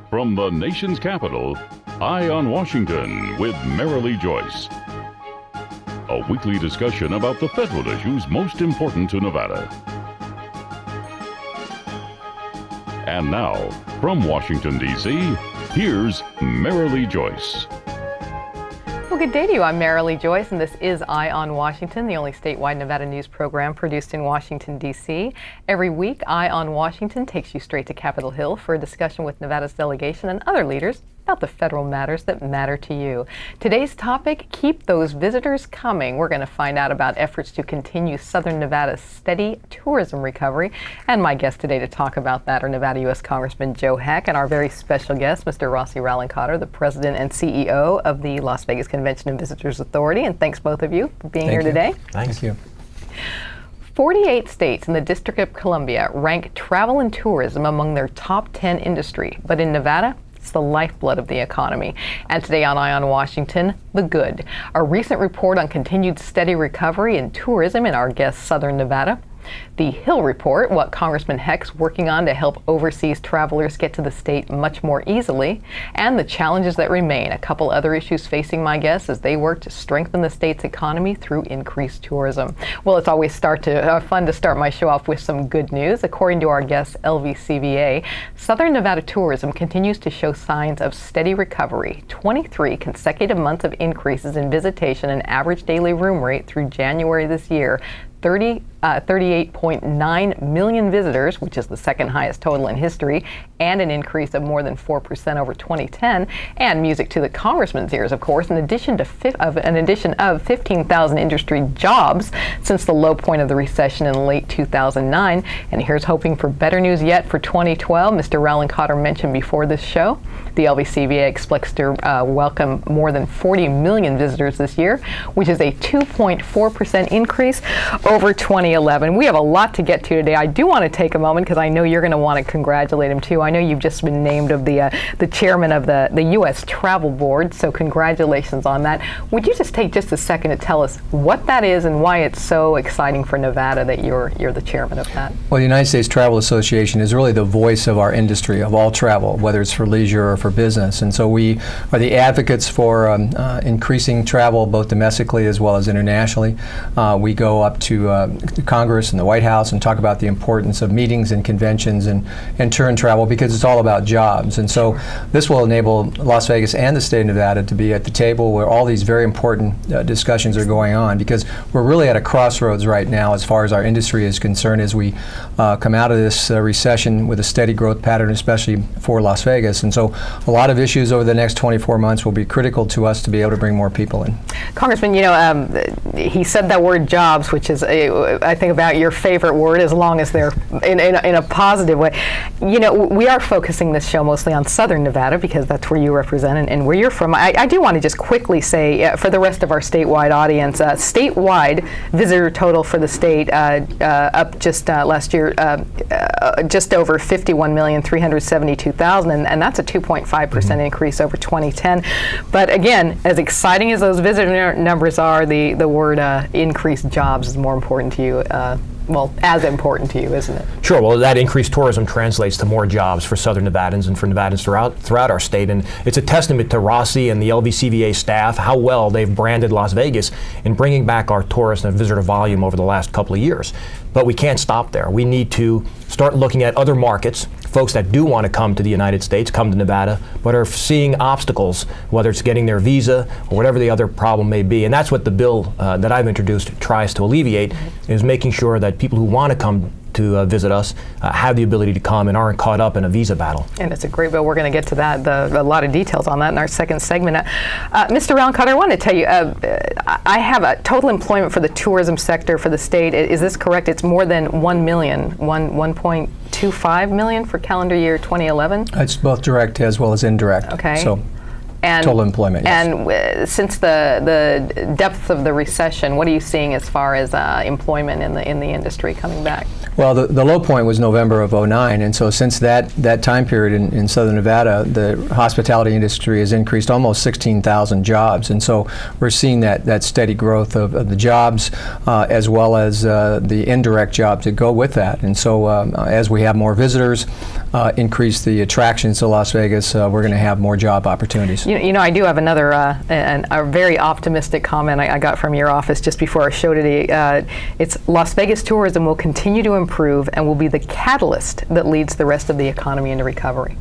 From the nation's capital, Eye on Washington with Marilee Joyce. A weekly discussion about the federal issues most important to Nevada. And now, from Washington, D.C., here's Marilee Joyce. Well, good day to you. I'm Marilee Joyce, and this is Eye on Washington, the only statewide Nevada news program produced in Washington, D.C. Every week, Eye on Washington takes you straight to Capitol Hill for a discussion with Nevada's delegation and other leaders about the federal matters that matter to you. Today's topic, keep those visitors coming. We're going to find out about efforts to continue Southern Nevada's steady tourism recovery. And my guest today to talk about that are Nevada U.S. Congressman Joe Heck and our very special guest, Mr. Ralenkotter, the president and CEO of the Las Vegas Convention and Visitors Authority. And thanks both of you for being here today. Thank you. 48 states in the District of Columbia rank travel and tourism among their top 10 industry. But in Nevada, it's the lifeblood of the economy. And today on Eye on Washington, the good. A recent report on continued steady recovery in tourism in our guest, Southern Nevada. The Hill Report, what Congressman Heck's working on to help overseas travelers get to the state much more easily, and the challenges that remain. A couple other issues facing my guests as they work to strengthen the state's economy through increased tourism. Well, it's always fun to start my show off with some good news. According to our guest, LVCVA, Southern Nevada tourism continues to show signs of steady recovery. 23 consecutive months of increases in visitation and average daily room rate through January this year. 38.9 million visitors, which is the second highest total in history, and an increase of more than 4% over 2010. And music to the congressman's ears, of course, in addition of 15,000 industry jobs since the low point of the recession in late 2009. And here's hoping for better news yet for 2012. Mr. Ralenkotter mentioned before this show, the LVCVA expects to welcome more than 40 million visitors this year, which is a 2.4% increase over 2011. We have a lot to get to today. I do want to take a moment because I know you're going to want to congratulate him too. I know you've just been named of the chairman of the U.S. Travel Board, so congratulations on that. Would you just take just a second to tell us what that is and why it's so exciting for Nevada that you're the chairman of that? Well, the United States Travel Association is really the voice of our industry, of all travel, whether it's for leisure or for business. And so we are the advocates for increasing travel both domestically as well as internationally. We go up to Congress and the White House and talk about the importance of meetings and conventions and tour and travel because it's all about jobs. And so this will enable Las Vegas and the state of Nevada to be at the table where all these very important discussions are going on, because we're really at a crossroads right now as far as our industry is concerned as we come out of this recession with a steady growth pattern, especially for Las Vegas. And so a lot of issues over the next 24 months will be critical to us to be able to bring more people in. Congressman, he said that word jobs, which is I think about your favorite word, as long as they're in a positive way. We are focusing this show mostly on Southern Nevada because that's where you represent and where you're from. I do want to just quickly say, for the rest of our statewide audience, statewide visitor total for the state up just last year, just over 51,372,000, and that's a 2.5% increase over 2010. But again, as exciting as those visitor numbers are, the word increased jobs is more important to you, as important to you, isn't it? Sure. Well, that increased tourism translates to more jobs for Southern Nevadans and for Nevadans throughout our state. And it's a testament to Rossi and the LVCVA staff, how well they've branded Las Vegas in bringing back our tourist and visitor volume over the last couple of years. But we can't stop there. We need to start looking at other markets, folks that do want to come to the United States, come to Nevada, but are seeing obstacles, whether it's getting their visa or whatever the other problem may be. And that's what the bill that I've introduced tries to alleviate, is making sure that people who want to come to visit us have the ability to come and aren't caught up in a visa battle. And it's a great bill. We're going to get to that, a lot of details on that in our second segment. Mr. Ralenkotter, I want to tell you, I have a total employment for the tourism sector for the state. Is this correct? It's more than 1 million, 1.25 million for calendar year 2011? It's both direct as well as indirect. Okay. So And, total employment, yes. And since the depth of the recession, what are you seeing as far as employment in the industry coming back? Well, the low point was November of '09, and so since that time period in Southern Nevada, the hospitality industry has increased almost 16,000 jobs, and so we're seeing that steady growth of the jobs as well as the indirect jobs that go with that. And so as we have more visitors, increase the attractions to Las Vegas, we're going to have more job opportunities. You know, I do have another a very optimistic comment I got from your office just before our show today. It's Las Vegas tourism will continue to improve and will be the catalyst that leads the rest of the economy into recovery.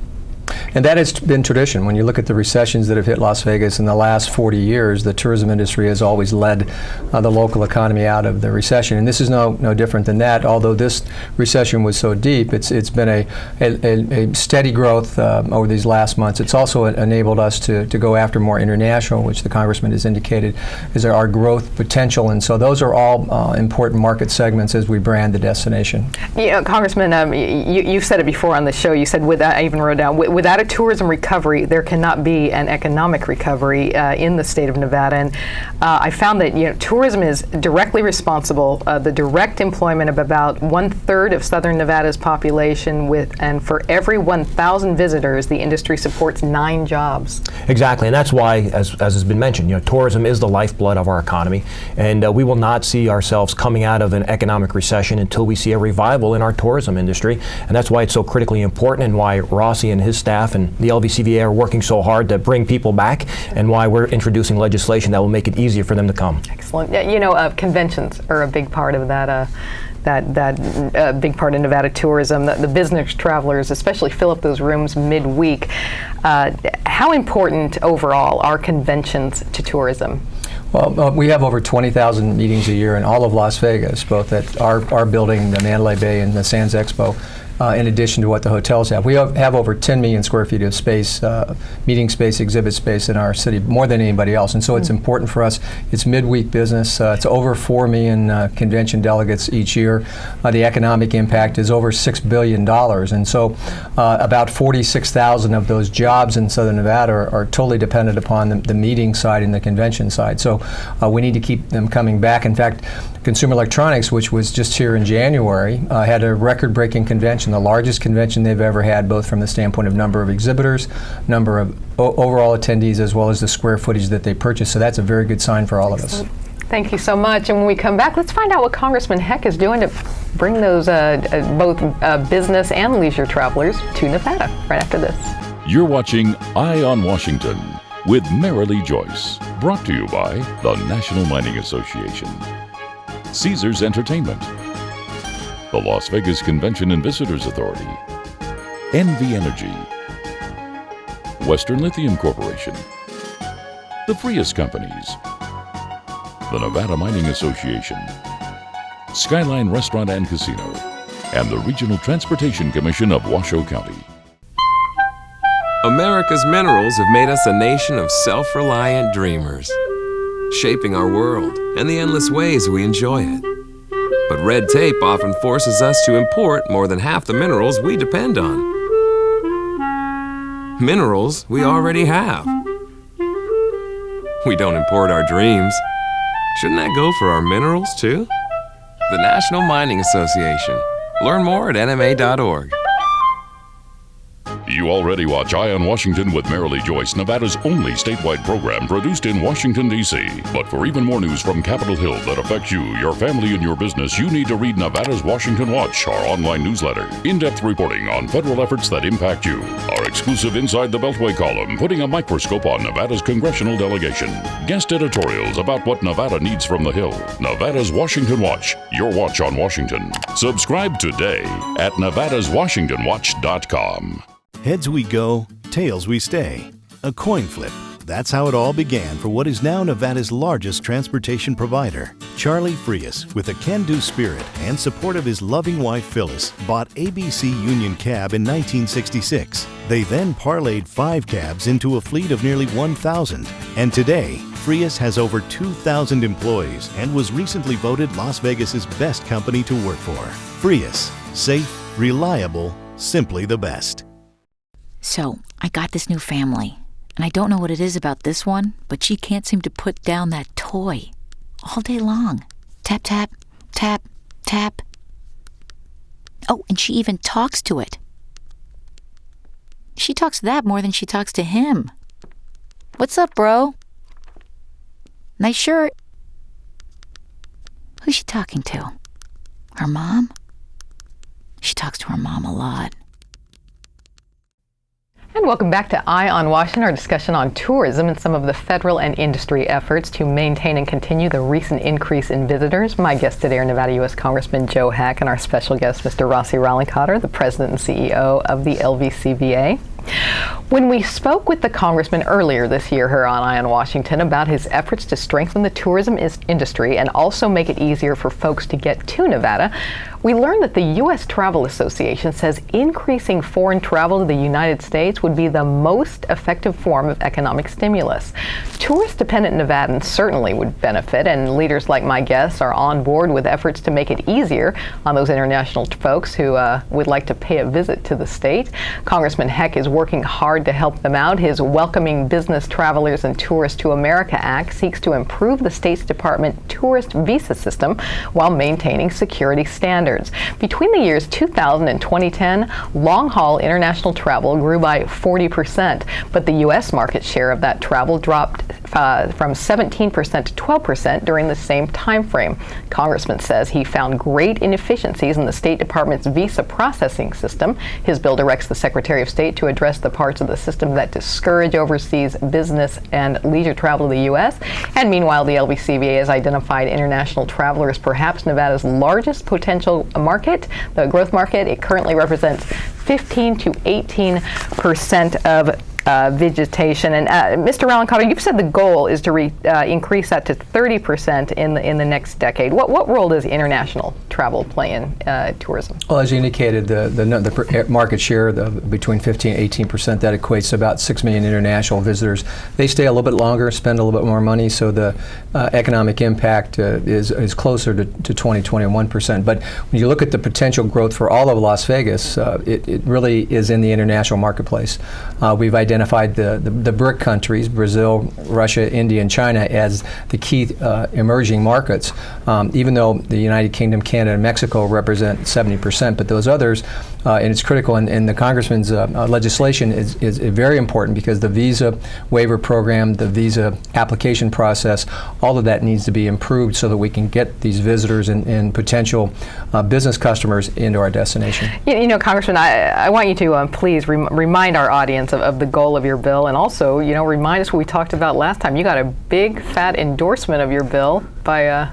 And that has been tradition. When you look at the recessions that have hit Las Vegas in the last 40 years, the tourism industry has always led the local economy out of the recession. And this is no different than that. Although this recession was so deep, it's been a steady growth over these last months. It's also enabled us to go after more international, which the Congressman has indicated is our growth potential. And so those are all important market segments as we brand the destination. You know, Congressman, you've said it before on the show. You said, I even wrote down, without a tourism recovery, there cannot be an economic recovery in the state of Nevada. And I found that tourism is directly responsible, the direct employment of about 1/3 of Southern Nevada's population, and for every 1,000 visitors, the industry supports 9 jobs. Exactly, and that's why, as has been mentioned, tourism is the lifeblood of our economy, and we will not see ourselves coming out of an economic recession until we see a revival in our tourism industry, and that's why it's so critically important, and why Rossi and his staff and the LVCVA are working so hard to bring people back, and why we're introducing legislation that will make it easier for them to come. Excellent. Conventions are a big part of that. That big part of Nevada tourism. The business travelers especially fill up those rooms midweek. How important overall are conventions to tourism? Well, we have over 20,000 meetings a year in all of Las Vegas, both at our building, the Mandalay Bay, and the Sands Expo. In addition to what the hotels have. We have over 10 million square feet of space, meeting space, exhibit space in our city, more than anybody else. And so it's important for us. It's midweek business. It's over 4 million convention delegates each year. The economic impact is over $6 billion. And so about 46,000 of those jobs in Southern Nevada are totally dependent upon the meeting side and the convention side. So we need to keep them coming back. In fact, Consumer Electronics, which was just here in January, had a record-breaking convention, the largest convention they've ever had, both from the standpoint of number of exhibitors, number of overall attendees, as well as the square footage that they purchased. So that's a very good sign for all of us. Thank you so much. And when we come back, let's find out what Congressman Heck is doing to bring those both business and leisure travelers to Nevada right after this. You're watching Eye on Washington with Marilee Joyce, brought to you by the National Mining Association, Caesars Entertainment, the Las Vegas Convention and Visitors Authority, NV Energy, Western Lithium Corporation, the Frias Companies, the Nevada Mining Association, Skyline Restaurant and Casino, and the Regional Transportation Commission of Washoe County. America's minerals have made us a nation of self-reliant dreamers, shaping our world and the endless ways we enjoy it. But red tape often forces us to import more than half the minerals we depend on. Minerals we already have. We don't import our dreams. Shouldn't that go for our minerals too? The National Mining Association. Learn more at nma.org. You already watch Eye on Washington with Marilee Joyce, Nevada's only statewide program produced in Washington, D.C. But for even more news from Capitol Hill that affects you, your family, and your business, you need to read Nevada's Washington Watch, our online newsletter. In-depth reporting on federal efforts that impact you. Our exclusive Inside the Beltway column, putting a microscope on Nevada's congressional delegation. Guest editorials about what Nevada needs from the Hill. Nevada's Washington Watch, your watch on Washington. Subscribe today at nevadaswashingtonwatch.com. Heads we go, tails we stay. A coin flip. That's how it all began for what is now Nevada's largest transportation provider. Charlie Frias, with a can-do spirit and support of his loving wife Phyllis, bought ABC Union Cab in 1966. They then parlayed 5 cabs into a fleet of nearly 1,000. And today, Frias has over 2,000 employees and was recently voted Las Vegas's best company to work for. Frias, safe, reliable, simply the best. So, I got this new family. And I don't know what it is about this one, but she can't seem to put down that toy all day long. Tap, tap, tap, tap. Oh, and she even talks to it. She talks to that more than she talks to him. What's up, bro? Nice shirt. Who's she talking to? Her mom? She talks to her mom a lot. And welcome back to Eye on Washington, our discussion on tourism and some of the federal and industry efforts to maintain and continue the recent increase in visitors. My guests today are Nevada U.S. Congressman Joe Hack and our special guest, Mr. Rossi Ralenkotter, the president and CEO of the LVCVA. When we spoke with the congressman earlier this year here on Eye on Washington about his efforts to strengthen the tourism industry and also make it easier for folks to get to Nevada, we learned that the U.S. Travel Association says increasing foreign travel to the United States would be the most effective form of economic stimulus. Tourist-dependent Nevadans certainly would benefit, and leaders like my guests are on board with efforts to make it easier on those international folks who would like to pay a visit to the state. Congressman Heck is working hard to help them out. His Welcoming Business Travelers and Tourists to America Act seeks to improve the state's department tourist visa system while maintaining security standards. Between the years 2000 and 2010, long-haul international travel grew by 40%, but the U.S. market share of that travel dropped from 17% to 12% during the same time frame. Congressman says he found great inefficiencies in the State Department's visa processing system. His bill directs the Secretary of State to address the parts of the system that discourage overseas business and leisure travel to the U.S. And meanwhile, the LVCVA has identified international travelers as perhaps Nevada's largest potential market, the growth market. It currently represents 15 to 18% of vegetation. And Mr. Ralenkotter, you've said the goal is to increase that to 30% in the next decade. What role does international travel play in tourism? Well, as you indicated, the market share between 15 and 18%, that equates to about 6 million international visitors. They stay a little bit longer, spend a little bit more money, so the economic impact is closer to 20, 21%. But when you look at the potential growth for all of Las Vegas, it really is in the international marketplace. We've identified the BRIC countries, Brazil, Russia, India, and China, as the key emerging markets, even though the United Kingdom, Canada, and Mexico represent 70%, but those others, and it's critical, and the Congressman's legislation is very important because the visa waiver program, the visa application process, all of that needs to be improved so that we can get these visitors and potential business customers into our destination. You know, Congressman, I want you to please remind our audience of the goal of your bill, and also, remind us what we talked about last time. You got a big, fat endorsement of your bill by a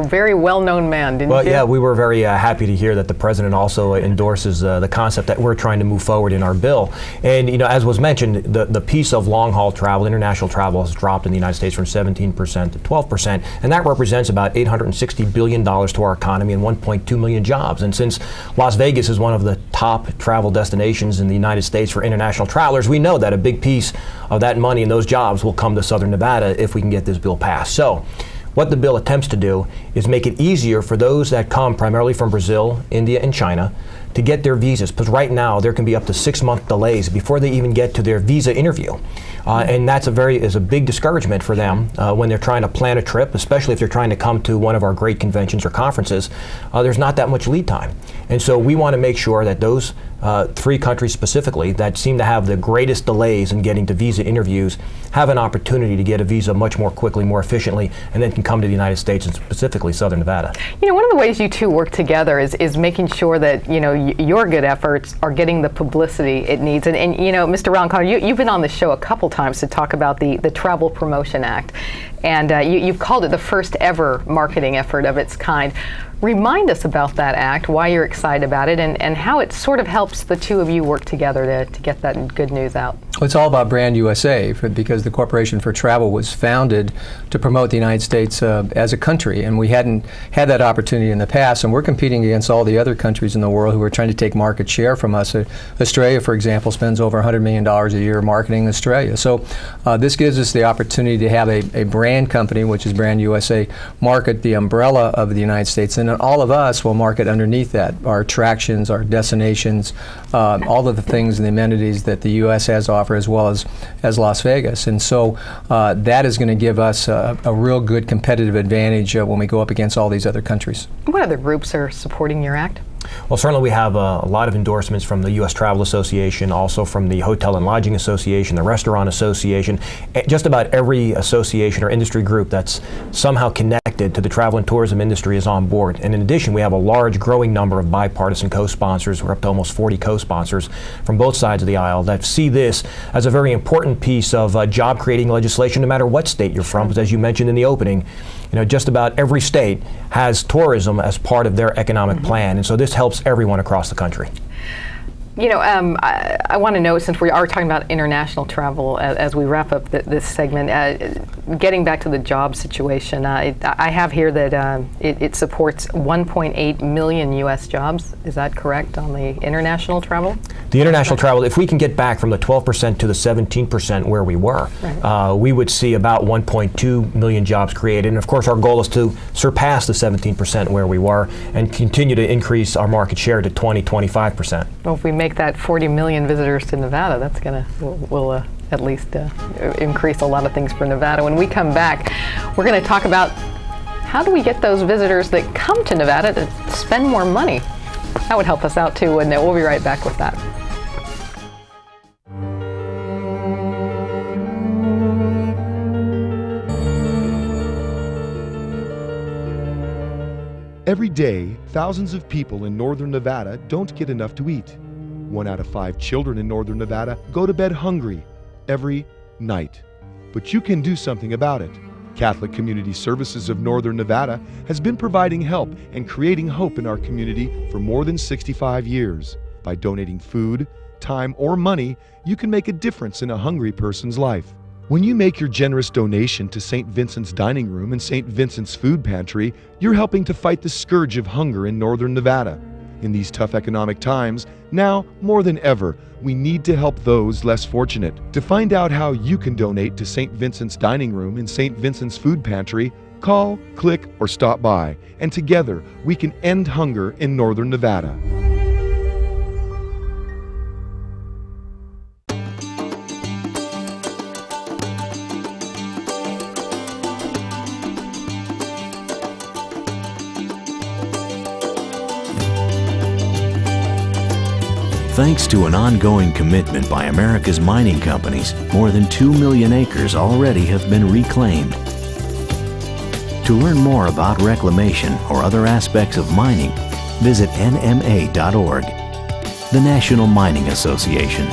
very well-known man, didn't you? Well, yeah, we were very happy to hear that the president also endorses the concept that we're trying to move forward in our bill. And, as was mentioned, the piece of long-haul travel, international travel, has dropped in the United States from 17% to 12%, and that represents about $860 billion to our economy and 1.2 million jobs. And since Las Vegas is one of the top travel destinations in the United States for international travelers, we know that a big piece of that money and those jobs will come to Southern Nevada if we can get this bill passed. So what the bill attempts to do is make it easier for those that come primarily from Brazil, India, and China to get their visas, because right now there can be up to 6-month delays before they even get to their visa interview. And that's is a big discouragement for them when they're trying to plan a trip, especially if they're trying to come to one of our great conventions or conferences. There's not that much lead time. And so we want to make sure that those 3 countries specifically that seem to have the greatest delays in getting to visa interviews have an opportunity to get a visa much more quickly, more efficiently, and then can come to the United States and specifically Southern Nevada. One of the ways you two work together is making sure that, your good efforts are getting the publicity it needs. And Mr. Ralenkotter, you've been on the show a couple times to talk about the Travel Promotion Act. And you've called it the first ever marketing effort of its kind. Remind us about that act, why you're excited about it, and how it sort of helps the two of you work together to get that good news out. Well, it's all about Brand USA, because the Corporation for Travel was founded to promote the United States as a country, and we hadn't had that opportunity in the past, and we're competing against all the other countries in the world who are trying to take market share from us. Australia, for example, spends over $100 million a year marketing Australia. So this gives us the opportunity to have a brand company, which is Brand USA, market the umbrella of the United States, and and then all of us will market underneath that, our attractions, our destinations, all of the things and the amenities that the U.S. has to offer, as well as Las Vegas. And so that is going to give us a real good competitive advantage when we go up against all these other countries. What other groups are supporting your act? Well, certainly we have a lot of endorsements from the U.S. Travel Association, also from the Hotel and Lodging Association, the Restaurant Association. Just about every association or industry group that's somehow connected to the travel and tourism industry is on board. And in addition, we have a large, growing number of bipartisan co-sponsors. We're up to almost 40 co-sponsors from both sides of the aisle that see this as a very important piece of job-creating legislation, no matter what state you're from. Because as you mentioned in the opening, just about every state has tourism as part of their economic plan, and so this helps everyone across the country. I want to know, since we are talking about international travel as we wrap up this segment, getting back to the job situation, I have here that it supports 1.8 million U.S. jobs. Is that correct on the international travel? The international travel, if we can get back from the 12% to the 17% where we were, right, we would see about 1.2 million jobs created. And of course, our goal is to surpass the 17% where we were and continue to increase our market share to 25%. Well, if we make that 40 million visitors to Nevada, that's will at least increase a lot of things for Nevada. When we come back, we're going to talk about how do we get those visitors that come to Nevada to spend more money. That would help us out too, and we'll be right back with that. Every day, thousands of people in northern Nevada don't get enough to eat. 1 out of 5 children in northern Nevada go to bed hungry every night. But you can do something about it. Catholic Community Services of Northern Nevada has been providing help and creating hope in our community for more than 65 years. By donating food, time, or money, you can make a difference in a hungry person's life. When you make your generous donation to St. Vincent's Dining Room and St. Vincent's Food Pantry, you're helping to fight the scourge of hunger in northern Nevada. In these tough economic times, now more than ever, we need to help those less fortunate. To find out how you can donate to St. Vincent's Dining Room and St. Vincent's Food Pantry, call, click, or stop by, and together we can end hunger in northern Nevada. Thanks to an ongoing commitment by America's mining companies, more than 2 million acres already have been reclaimed. To learn more about reclamation or other aspects of mining, visit nma.org. The National Mining Association.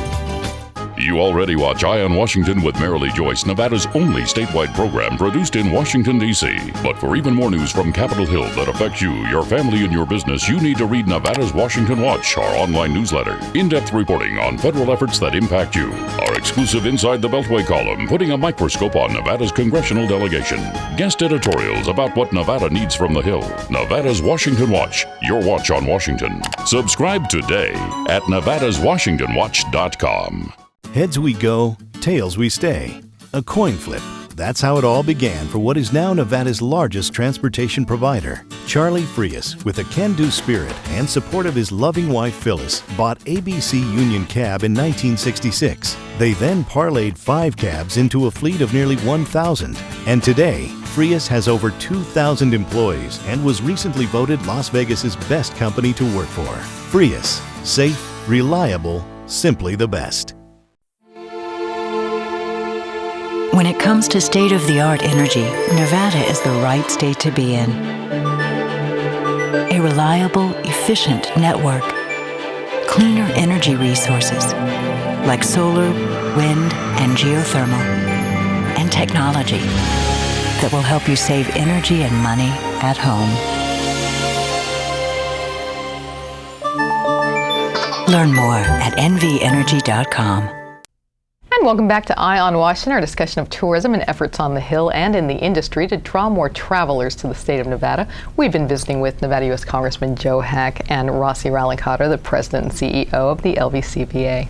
You already watch Eye on Washington with Marilee Joyce, Nevada's only statewide program produced in Washington, D.C. But for even more news from Capitol Hill that affects you, your family, and your business, you need to read Nevada's Washington Watch, our online newsletter. In-depth reporting on federal efforts that impact you. Our exclusive Inside the Beltway column, putting a microscope on Nevada's congressional delegation. Guest editorials about what Nevada needs from the Hill. Nevada's Washington Watch, your watch on Washington. Subscribe today at nevadaswashingtonwatch.com. Heads we go, tails we stay. A coin flip. That's how it all began for what is now Nevada's largest transportation provider. Charlie Frias, with a can-do spirit and support of his loving wife Phyllis, bought ABC Union Cab in 1966. They then parlayed 5 cabs into a fleet of nearly 1,000. And today, Frias has over 2,000 employees and was recently voted Las Vegas's best company to work for. Frias, safe, reliable, simply the best. When it comes to state-of-the-art energy, Nevada is the right state to be in. A reliable, efficient network. Cleaner energy resources like solar, wind, and geothermal. And technology that will help you save energy and money at home. Learn more at nvenergy.com. And welcome back to Eye on Washington, our discussion of tourism and efforts on the Hill and in the industry to draw more travelers to the state of Nevada. We've been visiting with Nevada U.S. Congressman Joe Hack and Ralenkotter, the president and CEO of the LVCVA.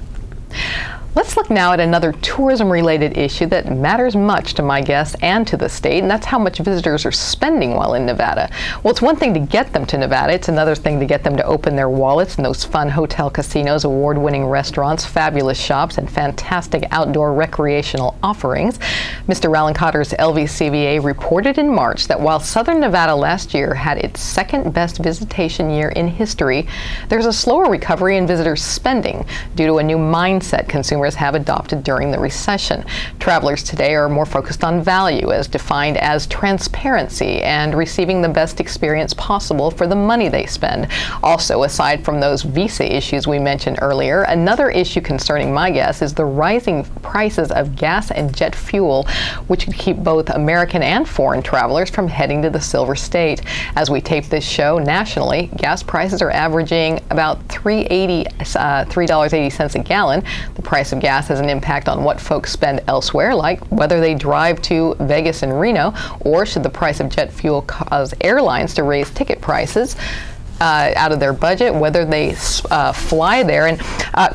Let's look now at another tourism-related issue that matters much to my guests and to the state, and that's how much visitors are spending while in Nevada. Well, it's one thing to get them to Nevada. It's another thing to get them to open their wallets in those fun hotel casinos, award-winning restaurants, fabulous shops, and fantastic outdoor recreational offerings. Mr. Ralenkotter's LVCVA reported in March that while Southern Nevada last year had its second-best visitation year in history, there's a slower recovery in visitors' spending due to a new mindset consumers have adopted during the recession. Travelers today are more focused on value, as defined as transparency and receiving the best experience possible for the money they spend. Also, aside from those visa issues we mentioned earlier, another issue concerning my guests is the rising prices of gas and jet fuel, which could keep both American and foreign travelers from heading to the Silver State. As we tape this show nationally, gas prices are averaging about $3.80 a gallon. The price of gas has an impact on what folks spend elsewhere, like whether they drive to Vegas and Reno, or should the price of jet fuel cause airlines to raise ticket prices out of their budget, whether they fly there. And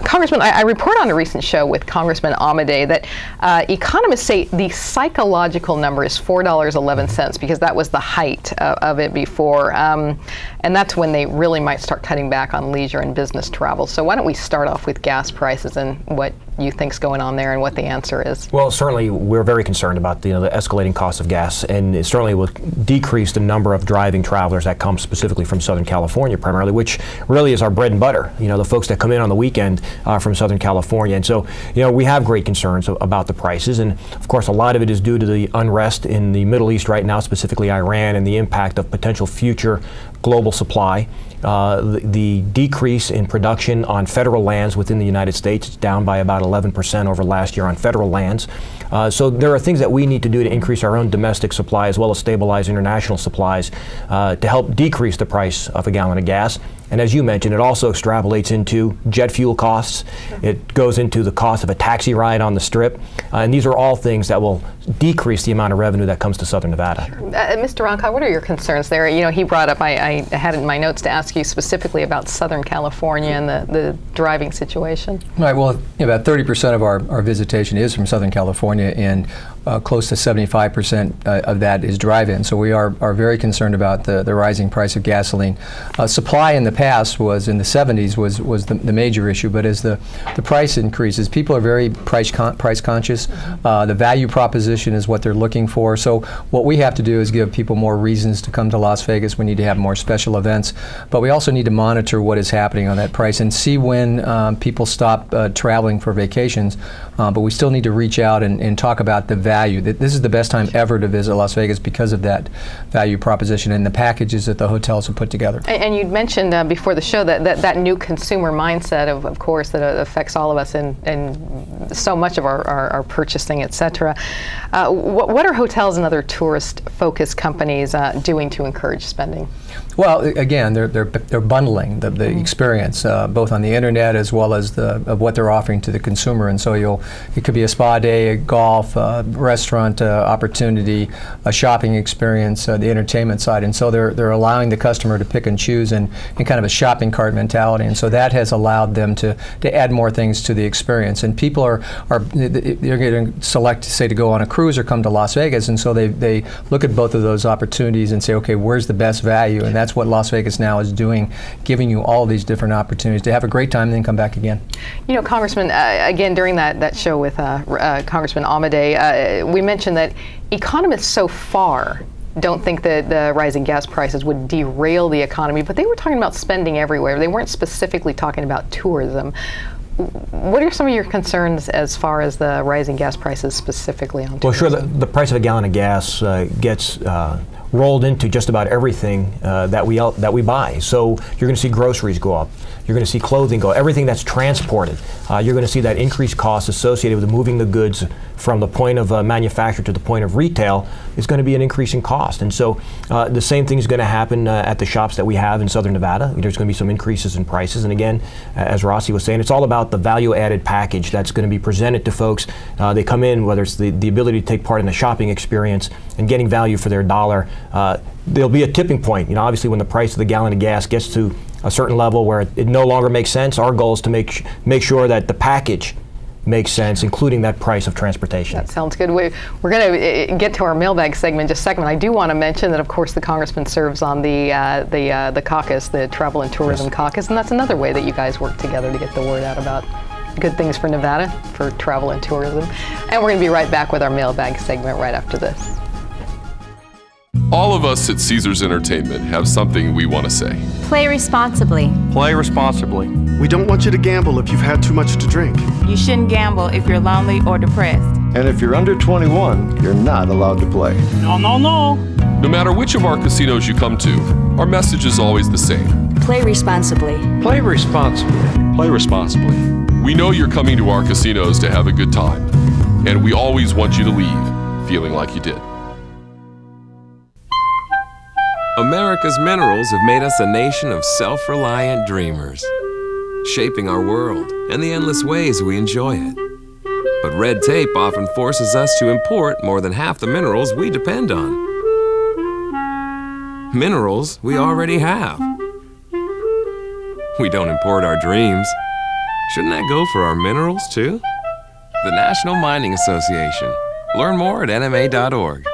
Congressman, I report on a recent show with Congressman Amade that economists say the psychological number is $4.11 because that was the height of it before. And that's when they really might start cutting back on leisure and business travel. So why don't we start off with gas prices and what you think's going on there and what the answer is? Well, certainly we're very concerned about the escalating cost of gas, and it certainly will decrease the number of driving travelers that come specifically from Southern California primarily, which really is our bread and butter. The folks that come in on the weekend from Southern California. And so, we have great concerns about the prices, and of course a lot of it is due to the unrest in the Middle East right now, specifically Iran, and the impact of potential future global supply. The decrease in production on federal lands within the United States is down by about 11% over last year on federal lands. So there are things that we need to do to increase our own domestic supply as well as stabilize international supplies to help decrease the price of a gallon of gas. And as you mentioned, it also extrapolates into jet fuel costs. It goes into the cost of a taxi ride on the Strip. And these are all things that will decrease the amount of revenue that comes to Southern Nevada. Mr. Ralenkott, what are your concerns there? He brought up, I had in my notes to ask you specifically about Southern California and the driving situation. Right, well, about 30% of our visitation is from Southern California, and close to 75% of that is drive-in. So we are very concerned about the rising price of gasoline. Supply in the past was, in the 70s, was the major issue, but as the price increases, people are very price conscious. The value proposition is what they're looking for. So what we have to do is give people more reasons to come to Las Vegas. We need to have more special events, but we also need to monitor what is happening on that price and see when people stop traveling for vacations. But we still need to reach out and talk about the value. This is the best time ever to visit Las Vegas because of that value proposition and the packages that the hotels have put together. And you'd mentioned before the show that new consumer mindset, of course, that affects all of us in so much of our purchasing, et cetera. What are hotels and other tourist-focused companies doing to encourage spending? Well, again, they're bundling the experience, both on the internet as well as of what they're offering to the consumer. And so it could be a spa day, a golf, restaurant opportunity, a shopping experience, the entertainment side. And so they're allowing the customer to pick and choose in kind of a shopping cart mentality. And so that has allowed them to add more things to the experience. And people they're going to select, say, to go on a cruise or come to Las Vegas. And so they look at both of those opportunities and say, okay, where's the best value? And that's what Las Vegas now is doing, giving you all these different opportunities to have a great time and then come back again. Congressman, again, during that show with Congressman Amade, we mentioned that economists so far don't think that the rising gas prices would derail the economy, but they were talking about spending everywhere. They weren't specifically talking about tourism. What are some of your concerns as far as the rising gas prices specifically on tourism? Well, sure, the price of a gallon of gas gets rolled into just about everything that we buy. So you're going to see groceries go up. You're going to see clothing go up. Everything that's transported. You're going to see that increased cost associated with moving the goods from the point of manufacture to the point of retail is going to be an increasing cost. And so the same thing is going to happen at the shops that we have in Southern Nevada. There's going to be some increases in prices. And again, as Rossi was saying, it's all about the value-added package that's going to be presented to folks. They come in, whether it's the ability to take part in the shopping experience and getting value for their dollar. There'll be a tipping point. Obviously, when the price of the gallon of gas gets to a certain level where it no longer makes sense, our goal is to make sure that the package makes sense, including that price of transportation. That sounds good. We're going to get to our mailbag segment in just a second. I do want to mention that, of course, the Congressman serves on the caucus, the Travel and Tourism Caucus, and that's another way that you guys work together to get the word out about good things for Nevada, for travel and tourism. And we're going to be right back with our mailbag segment right after this. All of us at Caesars Entertainment have something we want to say. Play responsibly. Play responsibly. We don't want you to gamble if you've had too much to drink. You shouldn't gamble if you're lonely or depressed. And if you're under 21, you're not allowed to play. No. No matter which of our casinos you come to, our message is always the same. Play responsibly. Play responsibly. Play responsibly. We know you're coming to our casinos to have a good time, and we always want you to leave feeling like you did. America's minerals have made us a nation of self-reliant dreamers, shaping our world and the endless ways we enjoy it. But red tape often forces us to import more than half the minerals we depend on. Minerals we already have. We don't import our dreams. Shouldn't that go for our minerals too? The National Mining Association. Learn more at nma.org.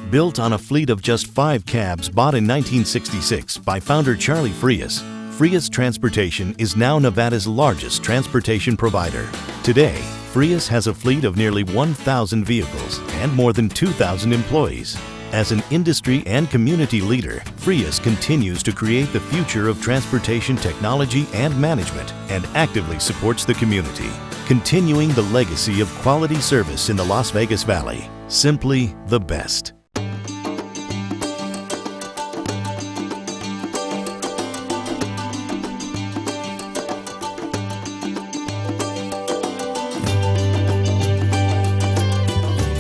Built on a fleet of just 5 cabs bought in 1966 by founder Charlie Frias, Frias Transportation is now Nevada's largest transportation provider. Today, Frias has a fleet of nearly 1,000 vehicles and more than 2,000 employees. As an industry and community leader, Frias continues to create the future of transportation technology and management and actively supports the community, continuing the legacy of quality service in the Las Vegas Valley. Simply the best.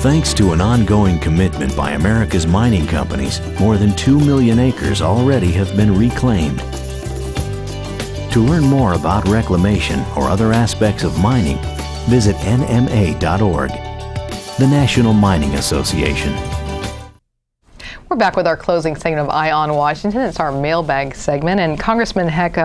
Thanks to an ongoing commitment by America's mining companies, more than 2 million acres already have been reclaimed. To learn more about reclamation or other aspects of mining, visit nma.org, the National Mining Association. We're back with our closing segment of Eye on Washington. It's our mailbag segment, and Congressman Heck,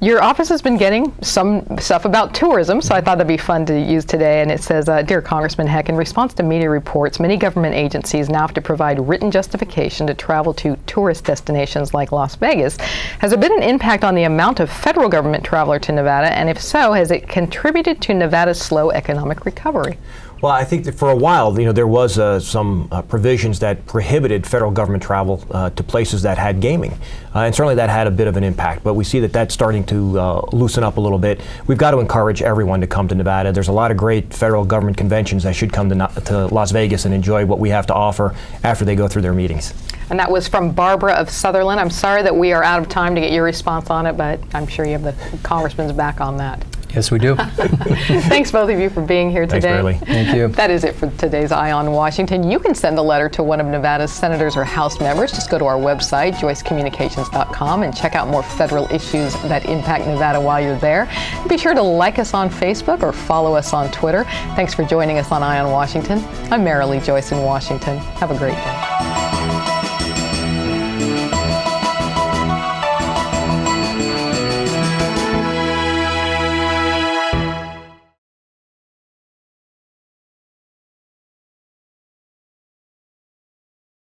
your office has been getting some stuff about tourism, so I thought that'd be fun to use today. And it says, Dear Congressman Heck, in response to media reports, many government agencies now have to provide written justification to travel to tourist destinations like Las Vegas. Has there been an impact on the amount of federal government traveler to Nevada? And if so, has it contributed to Nevada's slow economic recovery? Well, I think that for a while, there was some provisions that prohibited federal government travel to places that had gaming, and certainly that had a bit of an impact. But we see that that's starting to loosen up a little bit. We've got to encourage everyone to come to Nevada. There's a lot of great federal government conventions that should come to Las Vegas and enjoy what we have to offer after they go through their meetings. And that was from Barbara of Sutherland. I'm sorry that we are out of time to get your response on it, but I'm sure you have the Congressman's back on that. Yes, we do. Thanks, both of you, for being here today. Thanks, Marilee. Thank you. That is it for today's Eye on Washington. You can send a letter to one of Nevada's senators or House members. Just go to our website, joycecommunications.com, and check out more federal issues that impact Nevada while you're there. And be sure to like us on Facebook or follow us on Twitter. Thanks for joining us on Eye on Washington. I'm Marilee Joyce in Washington. Have a great day.